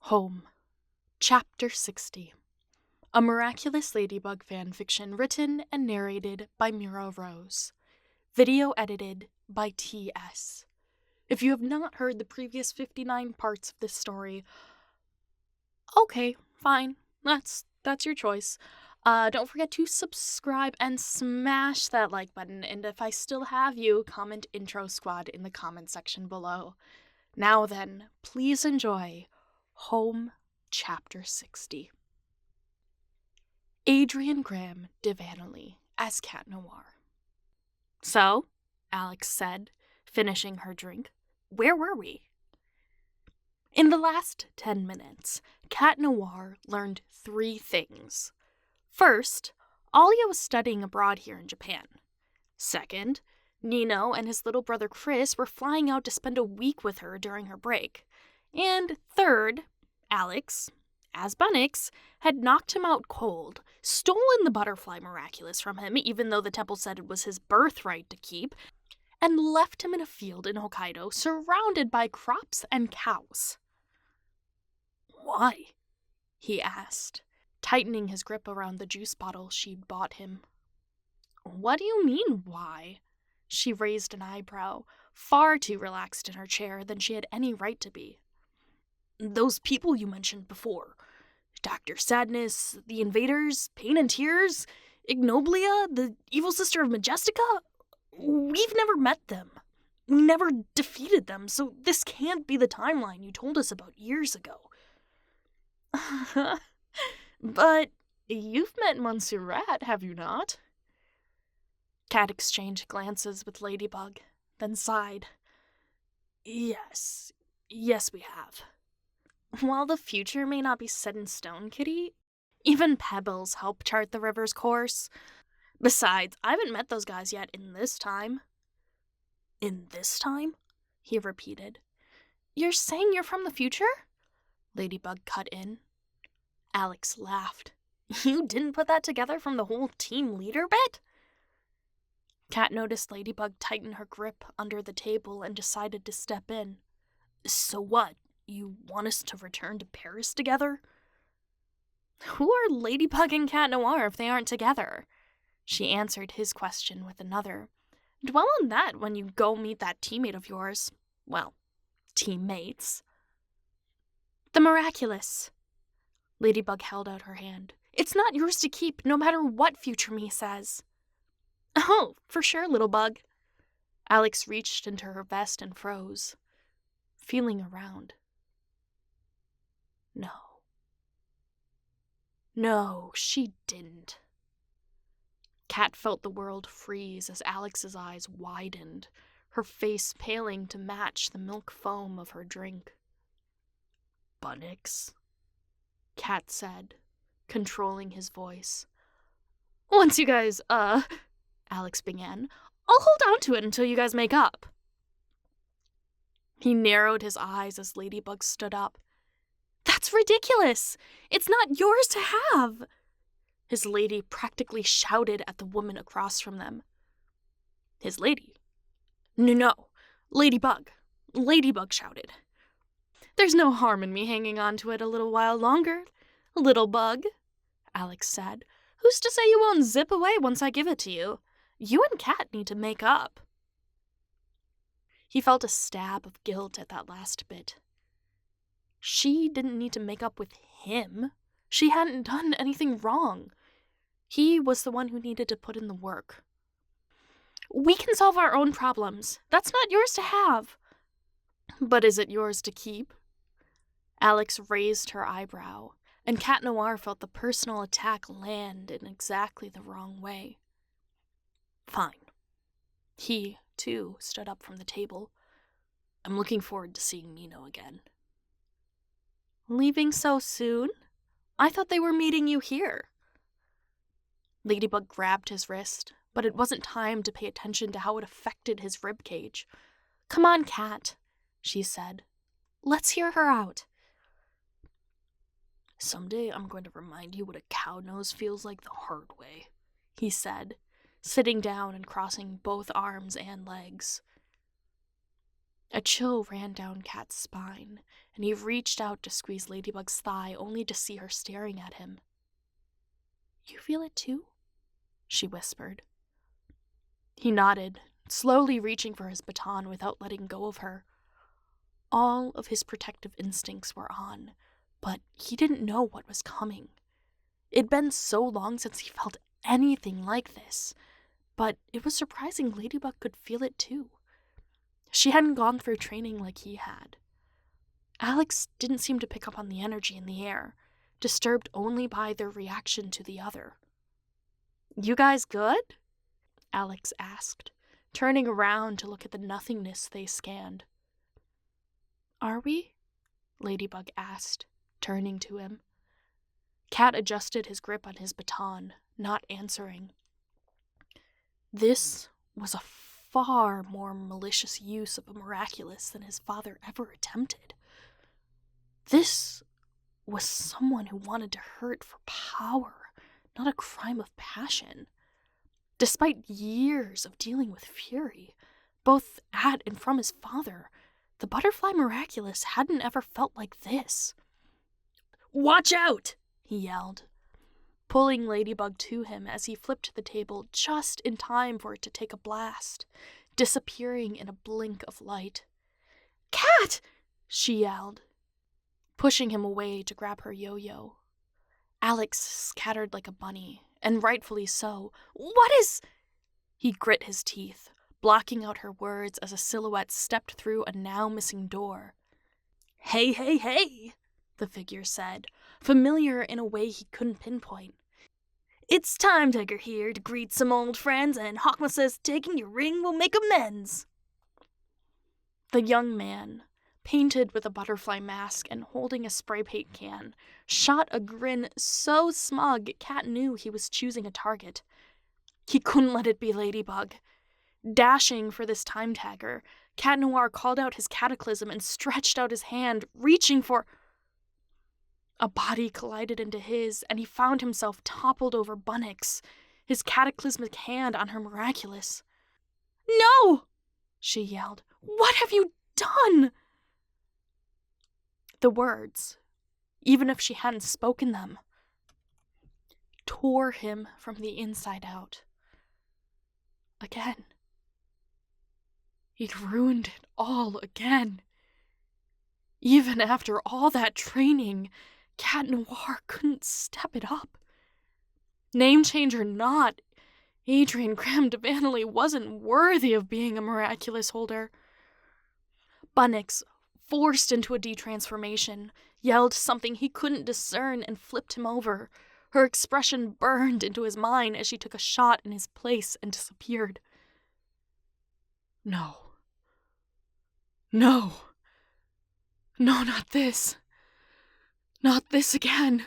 Home. Chapter 60. A Miraculous Ladybug Fanfiction written and narrated by Mira Rose. Video edited by T.S. If you have not heard the previous 59 parts of this story, okay, fine. That's your choice. Don't forget to subscribe and smash that like button, and if I still have you, comment Intro Squad in the comment section below. Now then, please enjoy Home, Chapter 60. Adrian Graham de Vanley as Cat Noir. So, Alex said, finishing her drink, where were we? In the last 10 minutes, Cat Noir learned 3 things. First, Alia was studying abroad here in Japan. Second, Nino and his little brother Chris were flying out to spend a week with her during her break. And third, Alex, as Bunnix, had knocked him out cold, stolen the butterfly miraculous from him, even though the temple said it was his birthright to keep, and left him in a field in Hokkaido surrounded by crops and cows. Why? He asked, tightening his grip around the juice bottle she'd bought him. What do you mean, why? She raised an eyebrow, far too relaxed in her chair than she had any right to be. Those people you mentioned before. Dr. Sadness, the Invaders, Pain and Tears, Ignoblia, the evil sister of Majestica? We've never met them. We never defeated them, so this can't be the timeline you told us about years ago. But you've met Montserrat, have you not? Cat exchanged glances with Ladybug, then sighed. Yes, we have. While the future may not be set in stone, Kitty, even pebbles help chart the river's course. Besides, I haven't met those guys yet in this time. In this time? He repeated. You're saying you're from the future? Ladybug cut in. Alex laughed. You didn't put that together from the whole team leader bit? Cat noticed Ladybug tighten her grip under the table and decided to step in. So what? You want us to return to Paris together? Who are Ladybug and Cat Noir if they aren't together? She answered his question with another. Dwell on that when you go meet that teammate of yours. Well, teammates. The Miraculous. Ladybug held out her hand. It's not yours to keep, no matter what future me says. Oh, for sure, little bug. Alex reached into her vest and froze, feeling around. No, she didn't. Cat felt the world freeze as Alex's eyes widened, her face paling to match the milk foam of her drink. Bunnix, Cat said, controlling his voice. Once you guys, Alex began, I'll hold on to it until you guys make up. He narrowed his eyes as Ladybug stood up. That's ridiculous! It's not yours to have! His lady practically shouted at the woman across from them. His lady? No, Ladybug. Ladybug shouted. There's no harm in me hanging on to it a little while longer, little bug, Alex said. Who's to say you won't zip away once I give it to you? You and Cat need to make up. He felt a stab of guilt at that last bit. She didn't need to make up with him. She hadn't done anything wrong. He was the one who needed to put in the work. We can solve our own problems. That's not yours to have. But is it yours to keep? Alex raised her eyebrow, and Cat Noir felt the personal attack land in exactly the wrong way. Fine. He, too, stood up from the table. I'm looking forward to seeing Nino again. Leaving so soon? I thought they were meeting you here. Ladybug grabbed his wrist, but it wasn't time to pay attention to how it affected his ribcage. Come on, Cat, she said. Let's hear her out. Someday I'm going to remind you what a cow nose feels like the hard way, he said, sitting down and crossing both arms and legs. A chill ran down Kat's spine, and he reached out to squeeze Ladybug's thigh only to see her staring at him. "You feel it too?" she whispered. He nodded, slowly reaching for his baton without letting go of her. All of his protective instincts were on, but he didn't know what was coming. It'd been so long since he felt anything like this, but it was surprising Ladybug could feel it too. She hadn't gone through training like he had. Alex didn't seem to pick up on the energy in the air, disturbed only by their reaction to the other. "You guys good?" Alex asked, turning around to look at the nothingness they scanned. "Are we?" Ladybug asked, turning to him. Kat adjusted his grip on his baton, not answering. This was a far more malicious use of a miraculous than his father ever attempted. This was someone who wanted to hurt for power, not a crime of passion. Despite years of dealing with fury, both at and from his father, the butterfly miraculous hadn't ever felt like this. "Watch out!" he yelled, pulling Ladybug to him as he flipped the table just in time for it to take a blast, disappearing in a blink of light. "Kat!" she yelled, pushing him away to grab her yo-yo. Alex scattered like a bunny, and rightfully so. "What is—" He grit his teeth, blocking out her words as a silhouette stepped through a now-missing door. "Hey, hey, hey," the figure said, familiar in a way he couldn't pinpoint. "It's Time Tiger here to greet some old friends, and Hawkma says taking your ring will make amends." The young man, painted with a butterfly mask and holding a spray paint can, shot a grin so smug Kat knew he was choosing a target. He couldn't let it be Ladybug. Dashing for this time tagger, Cat Noir called out his cataclysm and stretched out his hand, reaching for... A body collided into his, and he found himself toppled over buttocks, his cataclysmic hand on her miraculous. "No!" she yelled. "What have you done?" The words, even if she hadn't spoken them, tore him from the inside out. Again. He'd ruined it all again. Even after all that training, Cat Noir couldn't step it up. Name change or not, Adrian Graham de Vanley wasn't worthy of being a miraculous holder. Bunnix, forced into a detransformation, yelled something he couldn't discern and flipped him over. Her expression burned into his mind as she took a shot in his place and disappeared. No. No. No, not this. Not this again.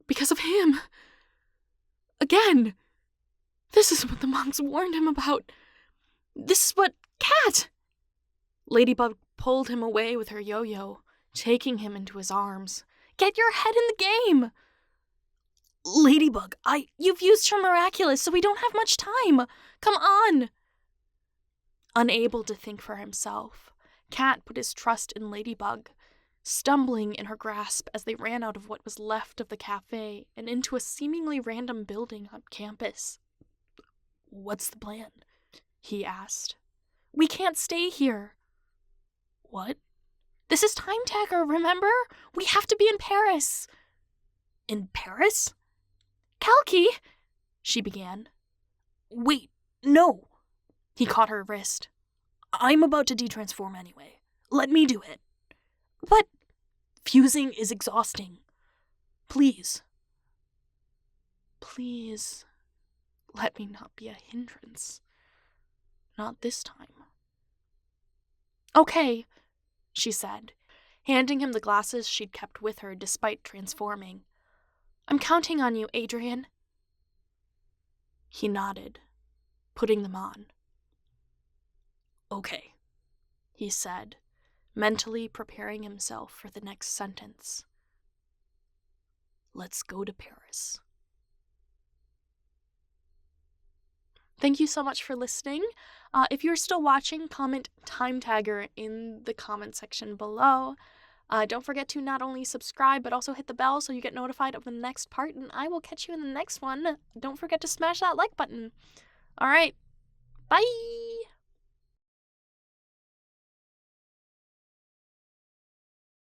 Because of him. Again. This is what the monks warned him about. This is what Cat... Ladybug pulled him away with her yo-yo, taking him into his arms. "Get your head in the game!" "Ladybug, you've used her miraculous, so we don't have much time. Come on!" Unable to think for himself, Cat put his trust in Ladybug, stumbling in her grasp as they ran out of what was left of the cafe and into a seemingly random building on campus. "What's the plan?" he asked. "We can't stay here." "What?" "This is Time Tagger, remember? We have to be in Paris." "In Paris?" "Kalki," she began. "Wait, no." He caught her wrist. "I'm about to detransform anyway. Let me do it." "But..." "Fusing is exhausting. Please." "Please, let me not be a hindrance. Not this time." "Okay," she said, handing him the glasses she'd kept with her despite transforming. "I'm counting on you, Adrian." He nodded, putting them on. "Okay," he said, mentally preparing himself for the next sentence. "Let's go to Paris." Thank you so much for listening. If you're still watching, comment time tagger in the comment section below. Don't forget to not only subscribe, but also hit the bell so you get notified of the next part, and I will catch you in the next one. Don't forget to smash that like button. All right, bye!